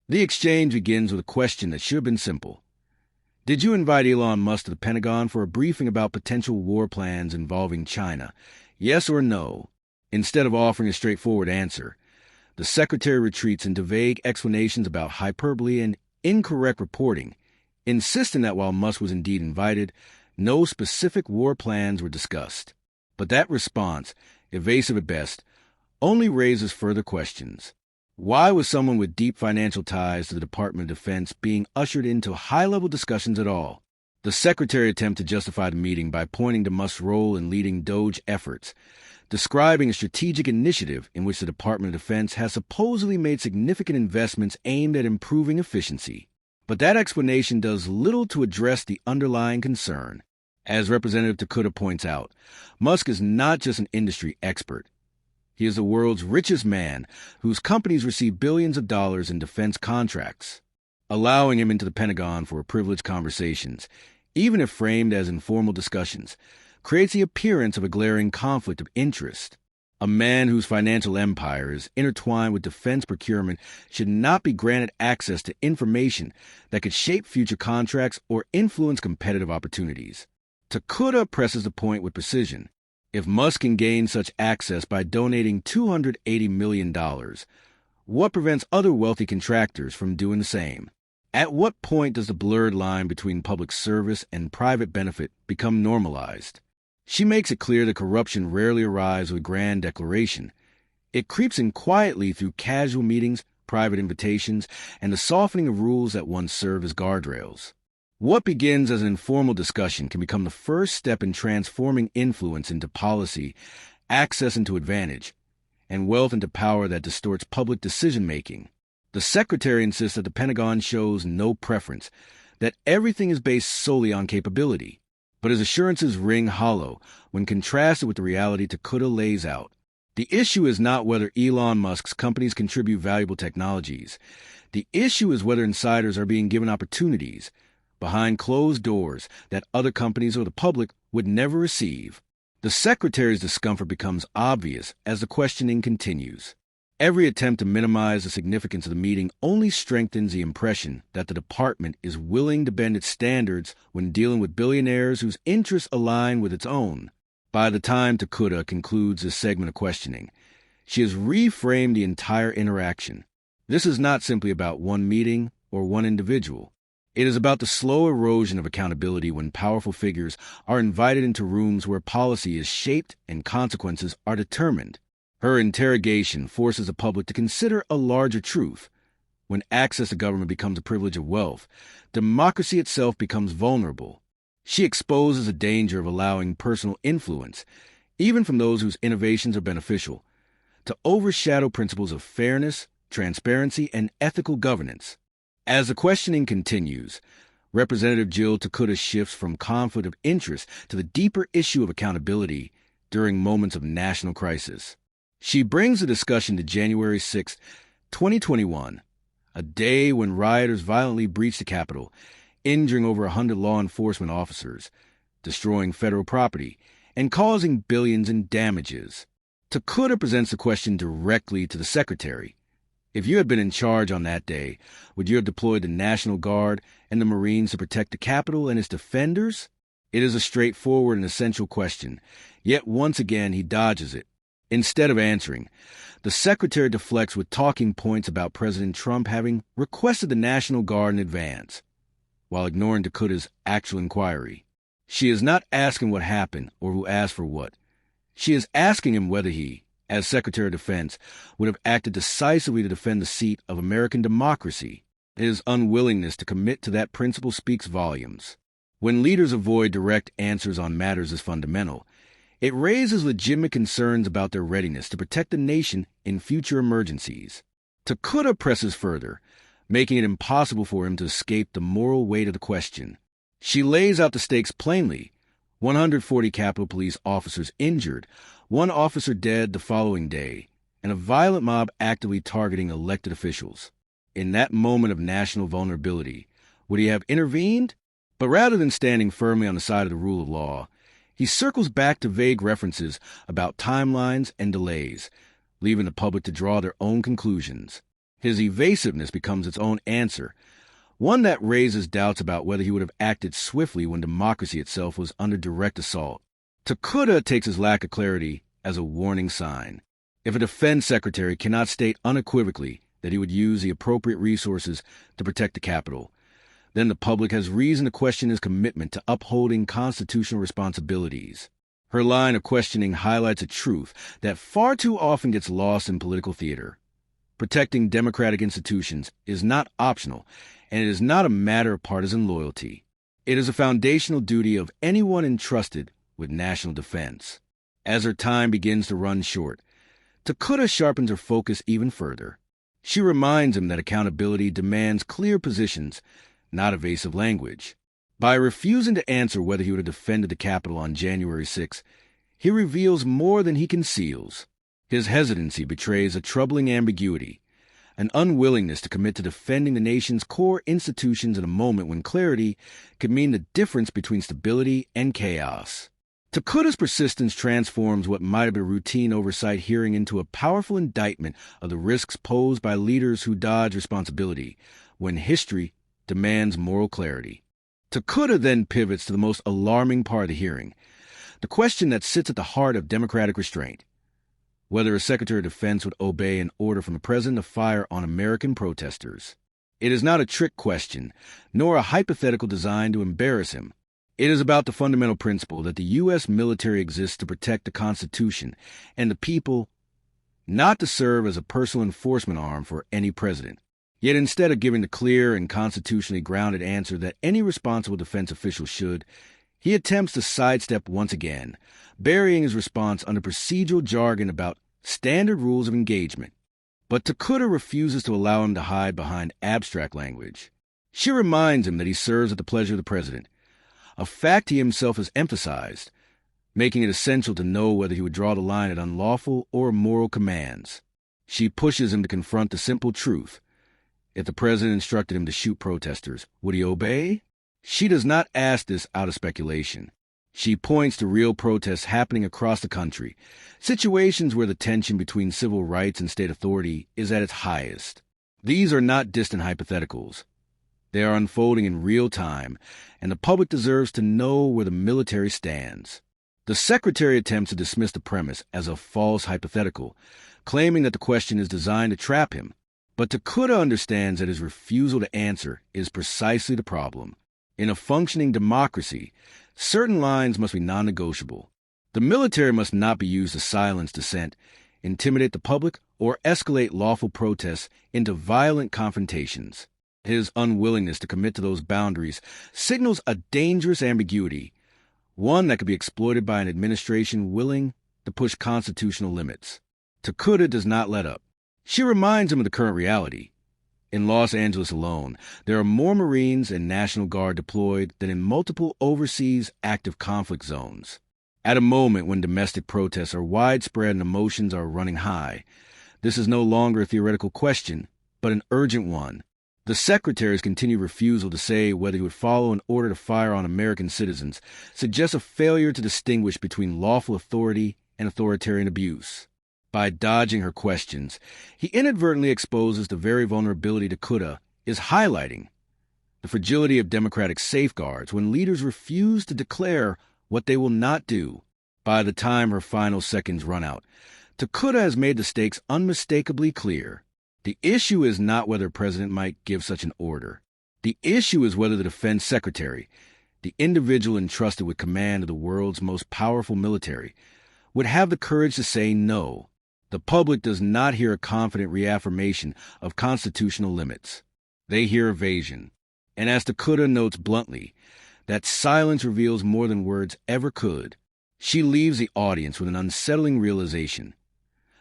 The exchange begins with a question that should have been simple. Did you invite Elon Musk to the Pentagon for a briefing about potential war plans involving China? Yes or no? Instead of offering a straightforward answer, the secretary retreats into vague explanations about hyperbole and incorrect reporting, insisting that while Musk was indeed invited, no specific war plans were discussed. But that response, evasive at best, only raises further questions. Why was someone with deep financial ties to the Department of Defense being ushered into high-level discussions at all? The secretary attempted to justify the meeting by pointing to Musk's role in leading DOGE efforts, describing a strategic initiative in which the Department of Defense has supposedly made significant investments aimed at improving efficiency. But that explanation does little to address the underlying concern. As Representative Tokuda points out, Musk is not just an industry expert. He is the world's richest man, whose companies receive billions of dollars in defense contracts. Allowing him into the Pentagon for privileged conversations, even if framed as informal discussions, creates the appearance of a glaring conflict of interest. A man whose financial empire is intertwined with defense procurement should not be granted access to information that could shape future contracts or influence competitive opportunities. Tokuda presses the point with precision. If Musk can gain such access by donating $280 million, what prevents other wealthy contractors from doing the same? At what point does the blurred line between public service and private benefit become normalized? She makes it clear that corruption rarely arrives with grand declaration. It creeps in quietly through casual meetings, private invitations, and the softening of rules that once served as guardrails. What begins as an informal discussion can become the first step in transforming influence into policy, access into advantage, and wealth into power that distorts public decision-making. The secretary insists that the Pentagon shows no preference, that everything is based solely on capability. But his assurances ring hollow when contrasted with the reality Tokuda lays out. The issue is not whether Elon Musk's companies contribute valuable technologies. The issue is whether insiders are being given opportunities behind closed doors that other companies or the public would never receive. The secretary's discomfort becomes obvious as the questioning continues. Every attempt to minimize the significance of the meeting only strengthens the impression that the department is willing to bend its standards when dealing with billionaires whose interests align with its own. By the time Tokuda concludes this segment of questioning, she has reframed the entire interaction. This is not simply about one meeting or one individual. It is about the slow erosion of accountability when powerful figures are invited into rooms where policy is shaped and consequences are determined. Her interrogation forces the public to consider a larger truth. When access to government becomes a privilege of wealth, democracy itself becomes vulnerable. She exposes the danger of allowing personal influence, even from those whose innovations are beneficial, to overshadow principles of fairness, transparency, and ethical governance. As the questioning continues, Representative Jill Tokuda shifts from conflict of interest to the deeper issue of accountability during moments of national crisis. She brings the discussion to January 6, 2021, a day when rioters violently breached the Capitol, injuring over 100 law enforcement officers, destroying federal property, and causing billions in damages. Tokuda presents the question directly to the secretary. If you had been in charge on that day, would you have deployed the National Guard and the Marines to protect the Capitol and its defenders? It is a straightforward and essential question, yet once again he dodges it. Instead of answering, the secretary deflects with talking points about President Trump having requested the National Guard in advance, while ignoring Tokuda's actual inquiry. She is not asking what happened or who asked for what. She is asking him whether he, as Secretary of Defense, would have acted decisively to defend the seat of American democracy. His unwillingness to commit to that principle speaks volumes. When leaders avoid direct answers on matters as fundamental, it raises legitimate concerns about their readiness to protect the nation in future emergencies. Tokuda presses further, making it impossible for him to escape the moral weight of the question. She lays out the stakes plainly. 140 Capitol Police officers injured, one officer dead the following day, and a violent mob actively targeting elected officials. In that moment of national vulnerability, would he have intervened? But rather than standing firmly on the side of the rule of law, he circles back to vague references about timelines and delays, leaving the public to draw their own conclusions. His evasiveness becomes its own answer, one that raises doubts about whether he would have acted swiftly when democracy itself was under direct assault. Tokuda takes his lack of clarity as a warning sign. If a defense secretary cannot state unequivocally that he would use the appropriate resources to protect the capital, then the public has reason to question his commitment to upholding constitutional responsibilities. Her line of questioning highlights a truth that far too often gets lost in political theater. Protecting democratic institutions is not optional, and it is not a matter of partisan loyalty. It is a foundational duty of anyone entrusted with national defense. As her time begins to run short, Tokuda sharpens her focus even further. She reminds him that accountability demands clear positions, not evasive language. By refusing to answer whether he would have defended the Capitol on January 6, he reveals more than he conceals. His hesitancy betrays a troubling ambiguity, an unwillingness to commit to defending the nation's core institutions in a moment when clarity could mean the difference between stability and chaos. Tokuda's persistence transforms what might have been a routine oversight hearing into a powerful indictment of the risks posed by leaders who dodge responsibility when history demands moral clarity. Tokuda then pivots to the most alarming part of the hearing, the question that sits at the heart of democratic restraint: whether a Secretary of Defense would obey an order from the President to fire on American protesters. It is not a trick question, nor a hypothetical designed to embarrass him. It is about the fundamental principle that the U.S. military exists to protect the Constitution and the people, not to serve as a personal enforcement arm for any president. Yet instead of giving the clear and constitutionally grounded answer that any responsible defense official should, he attempts to sidestep once again, burying his response under procedural jargon about standard rules of engagement. But Tokuda refuses to allow him to hide behind abstract language. She reminds him that he serves at the pleasure of the president, a fact he himself has emphasized, making it essential to know whether he would draw the line at unlawful or immoral commands. She pushes him to confront the simple truth: if the president instructed him to shoot protesters, would he obey? She does not ask this out of speculation. She points to real protests happening across the country, situations where the tension between civil rights and state authority is at its highest. These are not distant hypotheticals. They are unfolding in real time, and the public deserves to know where the military stands. The Secretary attempts to dismiss the premise as a false hypothetical, claiming that the question is designed to trap him. But Tokuda understands that his refusal to answer is precisely the problem. In a functioning democracy, certain lines must be non-negotiable. The military must not be used to silence dissent, intimidate the public, or escalate lawful protests into violent confrontations. His unwillingness to commit to those boundaries signals a dangerous ambiguity, one that could be exploited by an administration willing to push constitutional limits. Tokuda does not let up. She reminds him of the current reality. In Los Angeles alone, there are more Marines and National Guard deployed than in multiple overseas active conflict zones. At a moment when domestic protests are widespread and emotions are running high, this is no longer a theoretical question, but an urgent one. The Secretary's continued refusal to say whether he would follow an order to fire on American citizens suggests a failure to distinguish between lawful authority and authoritarian abuse. By dodging her questions, he inadvertently exposes the very vulnerability Tokuda is highlighting: the fragility of democratic safeguards when leaders refuse to declare what they will not do. By the time her final seconds run out, Tokuda has made the stakes unmistakably clear. The issue is not whether a president might give such an order. The issue is whether the defense secretary, the individual entrusted with command of the world's most powerful military, would have the courage to say no. The public does not hear a confident reaffirmation of constitutional limits. They hear evasion. And as Tokuda notes bluntly, that silence reveals more than words ever could. She leaves the audience with an unsettling realization.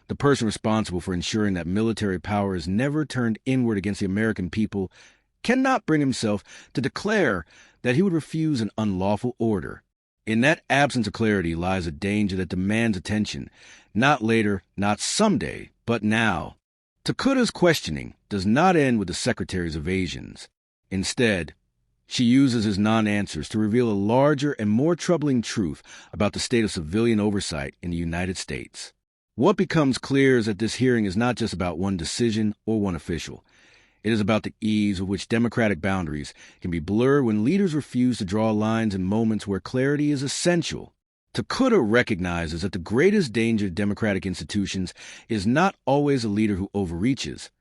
The person responsible for ensuring that military power is never turned inward against the American people cannot bring himself to declare that he would refuse an unlawful order. In that absence of clarity lies a danger that demands attention, not later, not someday, but now. Tokuda's questioning does not end with the Secretary's evasions. Instead, she uses his non-answers to reveal a larger and more troubling truth about the state of civilian oversight in the United States. What becomes clear is that this hearing is not just about one decision or one official. It is about the ease with which democratic boundaries can be blurred when leaders refuse to draw lines in moments where clarity is essential. Tokuda recognizes that the greatest danger of democratic institutions is not always a leader who overreaches,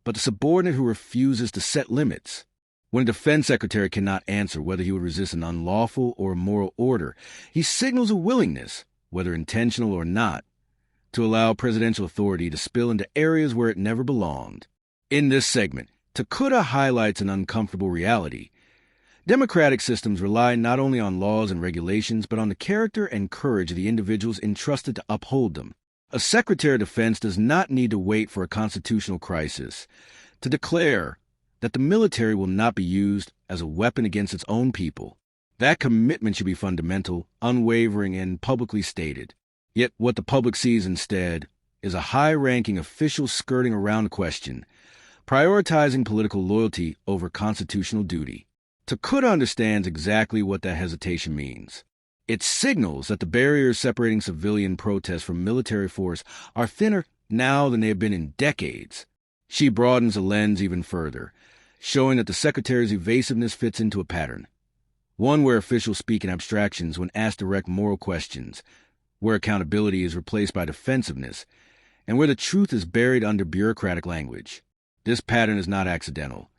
but the subordinate who refuses to set limits. When a defense secretary cannot answer whether he would resist an unlawful or immoral order, he signals a willingness, whether intentional or not, to allow presidential authority to spill into areas where it never belonged. In this segment, Tokuda highlights an uncomfortable reality. Democratic systems rely not only on laws and regulations, but on the character and courage of the individuals entrusted to uphold them. A Secretary of Defense does not need to wait for a constitutional crisis to declare that the military will not be used as a weapon against its own people. That commitment should be fundamental, unwavering, and publicly stated. Yet what the public sees instead is a high-ranking official skirting around the question, prioritizing political loyalty over constitutional duty. Tokuda understands exactly what that hesitation means. It signals that the barriers separating civilian protests from military force are thinner now than they have been in decades. She broadens the lens even further, showing that the Secretary's evasiveness fits into a pattern. One where officials speak in abstractions when asked direct moral questions, where accountability is replaced by defensiveness, and where the truth is buried under bureaucratic language. This pattern is not accidental.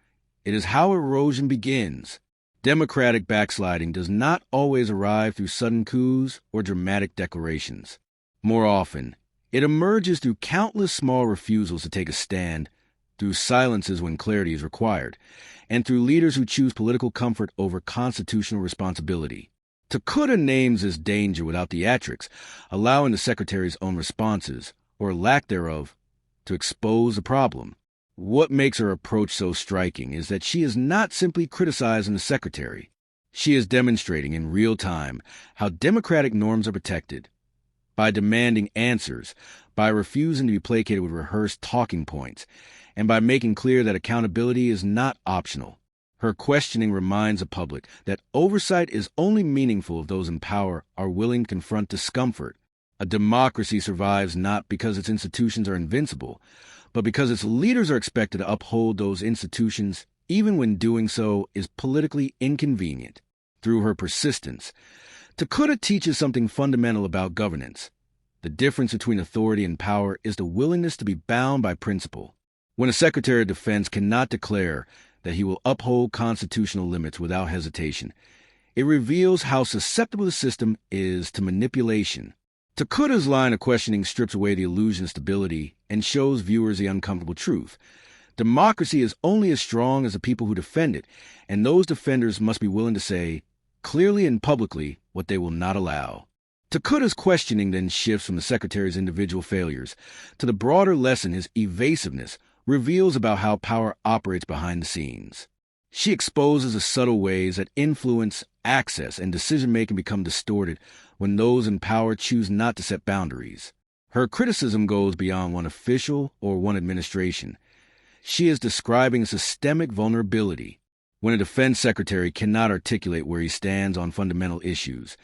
It is how erosion begins. Democratic backsliding does not always arrive through sudden coups or dramatic declarations. More often, it emerges through countless small refusals to take a stand, through silences when clarity is required, and through leaders who choose political comfort over constitutional responsibility. Tokuda names this danger without theatrics, allowing the Secretary's own responses, or lack thereof, to expose the problem. What makes her approach so striking is that she is not simply criticizing the Secretary. She is demonstrating in real time how democratic norms are protected. By demanding answers, by refusing to be placated with rehearsed talking points, and by making clear that accountability is not optional. Her questioning reminds the public that oversight is only meaningful if those in power are willing to confront discomfort. A democracy survives not because its institutions are invincible, but because its leaders are expected to uphold those institutions even when doing so is politically inconvenient. Through her persistence, Tokuda teaches something fundamental about governance. The difference between authority and power is the willingness to be bound by principle. When a Secretary of Defense cannot declare that he will uphold constitutional limits without hesitation, it reveals how susceptible the system is to manipulation. Tokuda's line of questioning strips away the illusion of stability and shows viewers the uncomfortable truth. Democracy is only as strong as the people who defend it, and those defenders must be willing to say, clearly and publicly, what they will not allow. Tokuda's questioning then shifts from the Secretary's individual failures to the broader lesson his evasiveness reveals about how power operates behind the scenes. She exposes the subtle ways that influence, access, and decision-making become distorted when those in power choose not to set boundaries. Her criticism goes beyond one official or one administration. She is describing a systemic vulnerability. When a defense secretary cannot articulate where he stands on fundamental issues,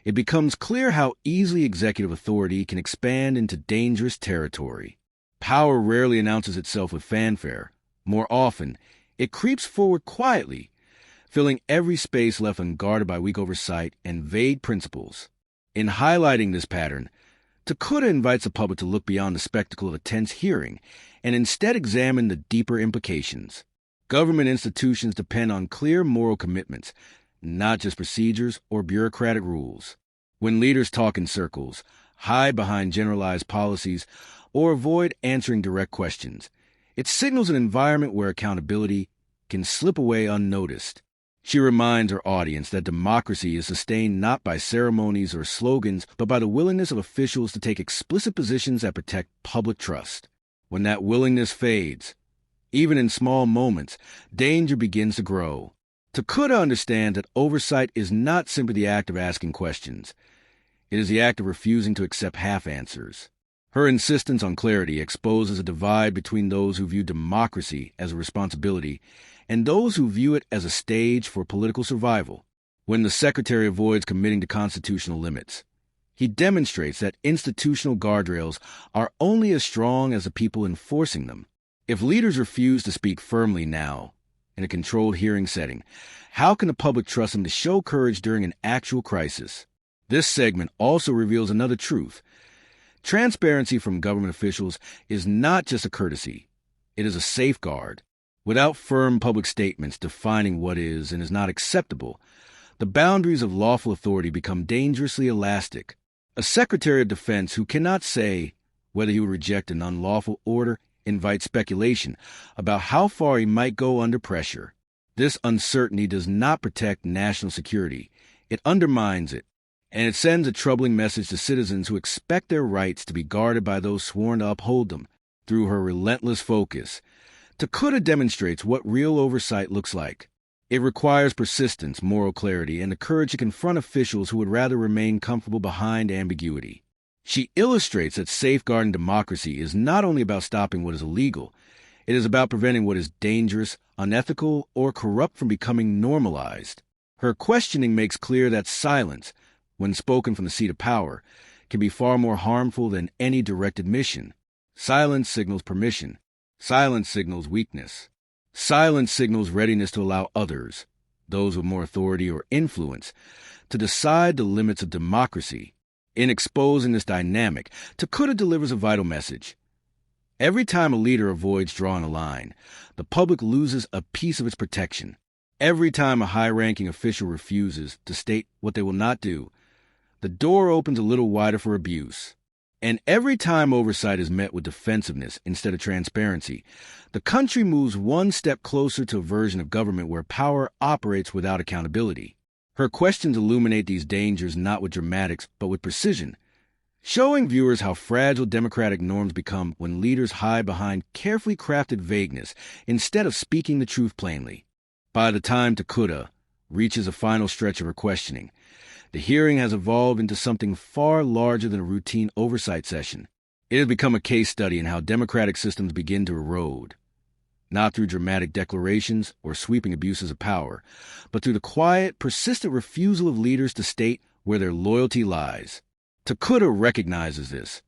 it becomes clear how easily executive authority can expand into dangerous territory. Power rarely announces itself with fanfare. More often, it creeps forward quietly, filling every space left unguarded by weak oversight and vague principles. In highlighting this pattern, Tokuda invites the public to look beyond the spectacle of a tense hearing and instead examine the deeper implications. Government institutions depend on clear moral commitments, not just procedures or bureaucratic rules. When leaders talk in circles, hide behind generalized policies, or avoid answering direct questions, it signals an environment where accountability can slip away unnoticed. She reminds her audience that democracy is sustained not by ceremonies or slogans, but by the willingness of officials to take explicit positions that protect public trust. When that willingness fades, even in small moments, danger begins to grow. Tokuda understands that oversight is not simply the act of asking questions. It is the act of refusing to accept half answers. Her insistence on clarity exposes a divide between those who view democracy as a responsibility and those who view it as a stage for political survival. When the Secretary avoids committing to constitutional limits, He demonstrates that institutional guardrails are only as strong as the people enforcing them. If leaders refuse to speak firmly now, in a controlled hearing setting, how can the public trust them to show courage during an actual crisis? This segment also reveals another truth. Transparency from government officials is not just a courtesy. It is a safeguard. Without firm public statements defining what is and is not acceptable, the boundaries of lawful authority become dangerously elastic. A Secretary of Defense who cannot say whether he would reject an unlawful order invites speculation about how far he might go under pressure. This uncertainty does not protect national security. It undermines it, and it sends a troubling message to citizens who expect their rights to be guarded by those sworn to uphold them. Through her relentless focus, Tokuda demonstrates what real oversight looks like. It requires persistence, moral clarity, and the courage to confront officials who would rather remain comfortable behind ambiguity. She illustrates that safeguarding democracy is not only about stopping what is illegal, it is about preventing what is dangerous, unethical, or corrupt from becoming normalized. Her questioning makes clear that silence, when spoken from the seat of power, can be far more harmful than any direct admission. Silence signals permission. Silence signals weakness. Silence signals readiness to allow others, those with more authority or influence, to decide the limits of democracy. In exposing this dynamic, Tokuda delivers a vital message. Every time a leader avoids drawing a line, the public loses a piece of its protection. Every time a high-ranking official refuses to state what they will not do, the door opens a little wider for abuse. And every time oversight is met with defensiveness instead of transparency, the country moves one step closer to a version of government where power operates without accountability. Her questions illuminate these dangers not with dramatics, but with precision, showing viewers how fragile democratic norms become when leaders hide behind carefully crafted vagueness instead of speaking the truth plainly. By the time Tokuda reaches a final stretch of her questioning, the hearing has evolved into something far larger than a routine oversight session. It has become a case study in how democratic systems begin to erode, not through dramatic declarations or sweeping abuses of power, but through the quiet, persistent refusal of leaders to state where their loyalty lies. Tokuda recognizes this,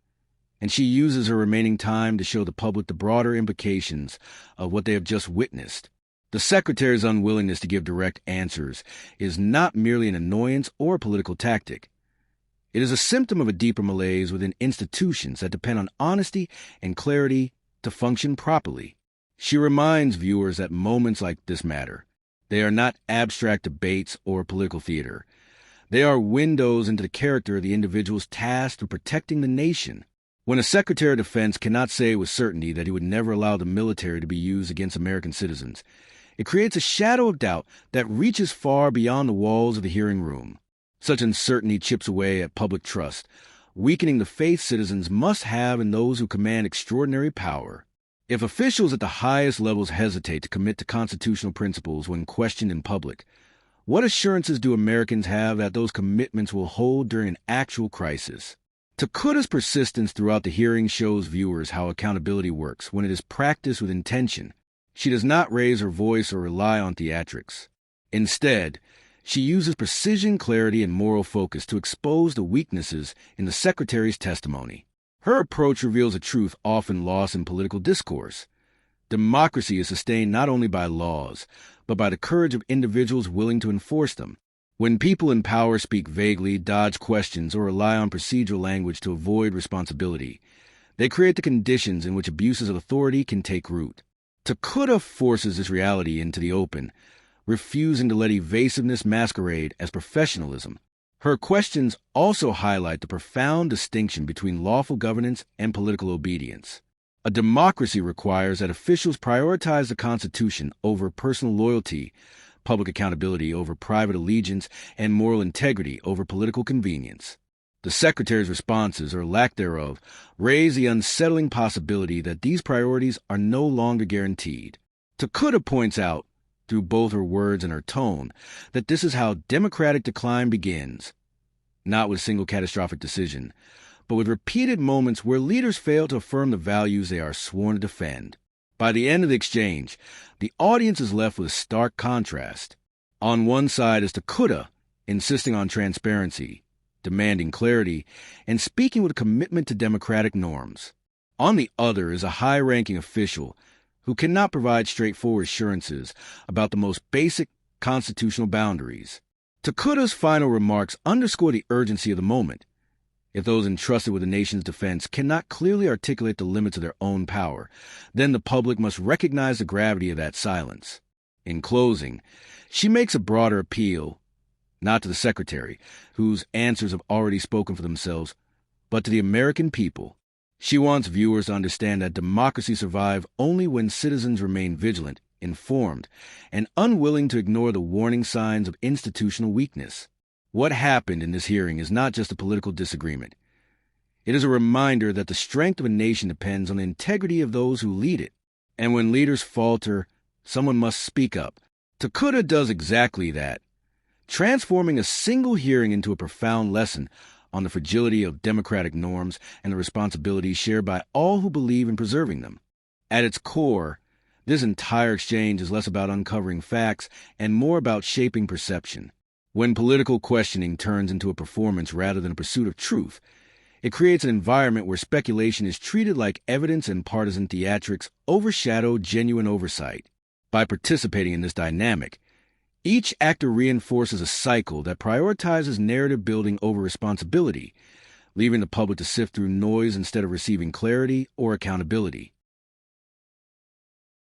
and she uses her remaining time to show the public the broader implications of what they have just witnessed. The Secretary's unwillingness to give direct answers is not merely an annoyance or a political tactic. It is a symptom of a deeper malaise within institutions that depend on honesty and clarity to function properly. She reminds viewers that moments like this matter. They are not abstract debates or political theater. They are windows into the character of the individuals tasked with protecting the nation. When a Secretary of Defense cannot say with certainty that he would never allow the military to be used against American citizens, it creates a shadow of doubt that reaches far beyond the walls of the hearing room. Such uncertainty chips away at public trust, weakening the faith citizens must have in those who command extraordinary power. If officials at the highest levels hesitate to commit to constitutional principles when questioned in public, what assurances do Americans have that those commitments will hold during an actual crisis? Tokuda's persistence throughout the hearing shows viewers how accountability works when it is practiced with intention. She does not raise her voice or rely on theatrics. Instead, she uses precision, clarity, and moral focus to expose the weaknesses in the Secretary's testimony. Her approach reveals a truth often lost in political discourse. Democracy is sustained not only by laws, but by the courage of individuals willing to enforce them. When people in power speak vaguely, dodge questions, or rely on procedural language to avoid responsibility, they create the conditions in which abuses of authority can take root. Tokuda forces this reality into the open, refusing to let evasiveness masquerade as professionalism. Her questions also highlight the profound distinction between lawful governance and political obedience. A democracy requires that officials prioritize the Constitution over personal loyalty, public accountability over private allegiance, and moral integrity over political convenience. The Secretary's responses, or lack thereof, raise the unsettling possibility that these priorities are no longer guaranteed. Tokuda points out, through both her words and her tone, that this is how democratic decline begins, not with a single catastrophic decision, but with repeated moments where leaders fail to affirm the values they are sworn to defend. By the end of the exchange, the audience is left with a stark contrast. On one side is Tokuda, insisting on transparency, demanding clarity, and speaking with a commitment to democratic norms. On the other is a high-ranking official who cannot provide straightforward assurances about the most basic constitutional boundaries. Tokuda's final remarks underscore the urgency of the moment. If those entrusted with the nation's defense cannot clearly articulate the limits of their own power, then the public must recognize the gravity of that silence. In closing, she makes a broader appeal, not to the secretary, whose answers have already spoken for themselves, but to the American people. She wants viewers to understand that democracy survives only when citizens remain vigilant, informed, and unwilling to ignore the warning signs of institutional weakness. What happened in this hearing is not just a political disagreement. It is a reminder that the strength of a nation depends on the integrity of those who lead it. And when leaders falter, someone must speak up. Tokuda does exactly that, transforming a single hearing into a profound lesson on the fragility of democratic norms and the responsibilities shared by all who believe in preserving them. At its core, this entire exchange is less about uncovering facts and more about shaping perception. When political questioning turns into a performance rather than a pursuit of truth, it creates an environment where speculation is treated like evidence and partisan theatrics overshadow genuine oversight. By participating in this dynamic, each actor reinforces a cycle that prioritizes narrative building over responsibility, leaving the public to sift through noise instead of receiving clarity or accountability.